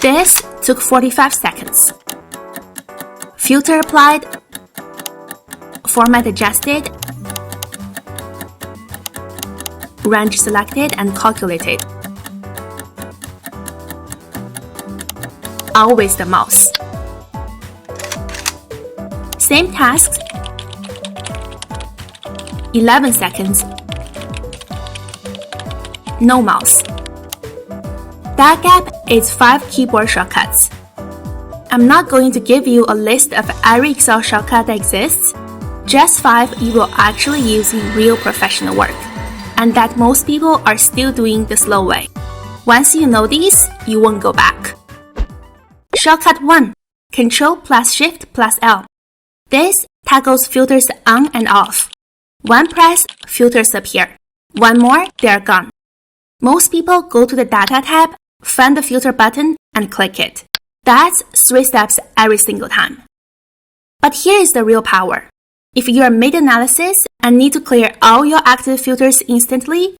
This took 45 seconds. Filter applied, format adjusted, range selected and calculated. Always the mouse. Same tasks, 11 seconds. No mouse. That gap is 5 keyboard shortcuts. I'm not going to give you a list of every Excel shortcut that exists, just 5 you will actually use in real professional work, and that most people are still doing the slow way. Once you know these, you won't go back. Shortcut 1. Ctrl+Shift+L. This toggles filters on and off. One press, filters appear. One more, they're gone. Most people go to the Data tab, find the filter button, and click it. That's 3 steps every single time. But here is the real power. If you are mid-analysis and need to clear all your active filters instantly,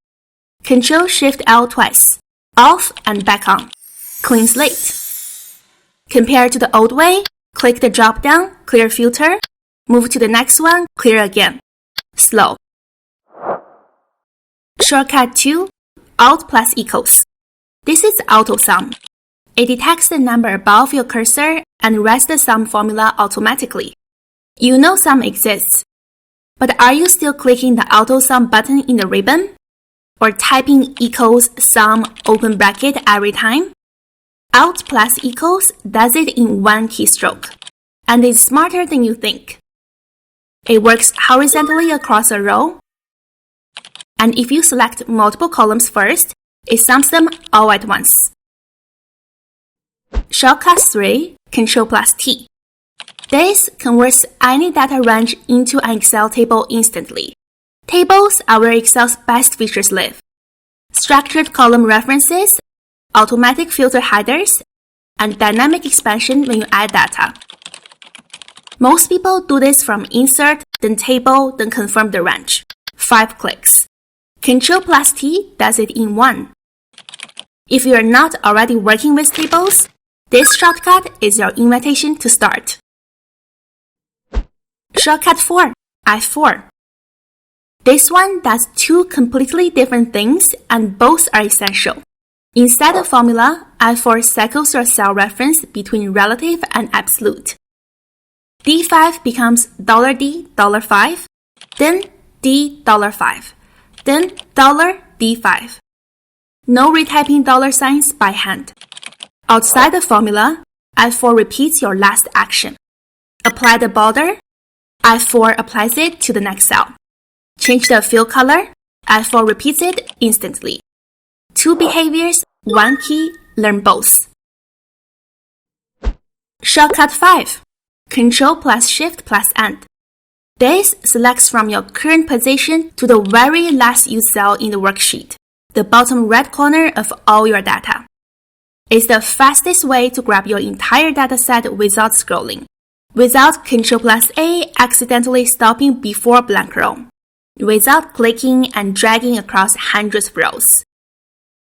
Ctrl+Shift+L twice, off and back on. Clean slate. Compared to the old way, click the drop-down, clear filter, move to the next one, clear again. Slow. Shortcut 2, Alt+equals. This is AutoSum. It detects the number above your cursor and writes the sum formula automatically. You know sum exists, but are you still clicking the AutoSum button in the ribbon? Or typing equals sum open bracket every time? Alt+equals does it in one keystroke, and is smarter than you think. It works horizontally across a row, and if you select multiple columns first, it sums them all at once. Shortcut 3, Ctrl+T. This converts any data range into an Excel table instantly. Tables are where Excel's best features live. Structured column references, automatic filter headers, and dynamic expansion when you add data. Most people do this from insert, then table, then confirm the range. 5 clicks. Ctrl+T does it in 1. If you are not already working with tables, this shortcut is your invitation to start. Shortcut 4, F4. This one does 2 completely different things and both are essential. Inside the formula, F4 cycles your cell reference between relative and absolute. D5 becomes $D, $5, then D, $5, then $D5. No retyping $signs by hand. Outside the formula, F4 repeats your last action. Apply the border, F4 applies it to the next cell. Change the fill color, F4 repeats it instantly. 2 behaviors, 1 key, learn both. Shortcut 5, Ctrl+Shift+End. This selects from your current position to the very last used cell in the worksheet, the bottom right corner of all your data. It's the fastest way to grab your entire dataset without scrolling, without Ctrl+A accidentally stopping before blank row, without clicking and dragging across hundreds of rows.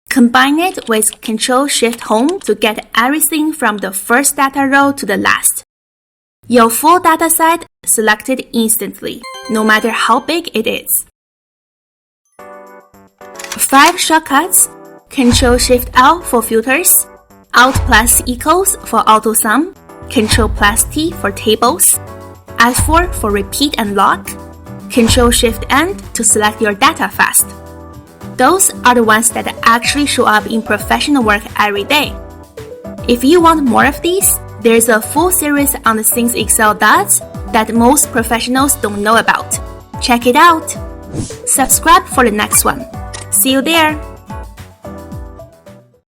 Combine it with Ctrl+Shift+Home to get everything from the first data row to the last. Your full dataset selected instantly, no matter how big it is. 5 shortcuts: Ctrl+Shift+L for filters, Alt+equals for AutoSum, Ctrl+T for tables, F4 for repeat and lock, Ctrl+Shift+End to select your data fast. Those are the ones that actually show up in professional work every day. If you want more of these, there's a full series on the things Excel does that most professionals don't know about. Check it out! Subscribe for the next one. See you there!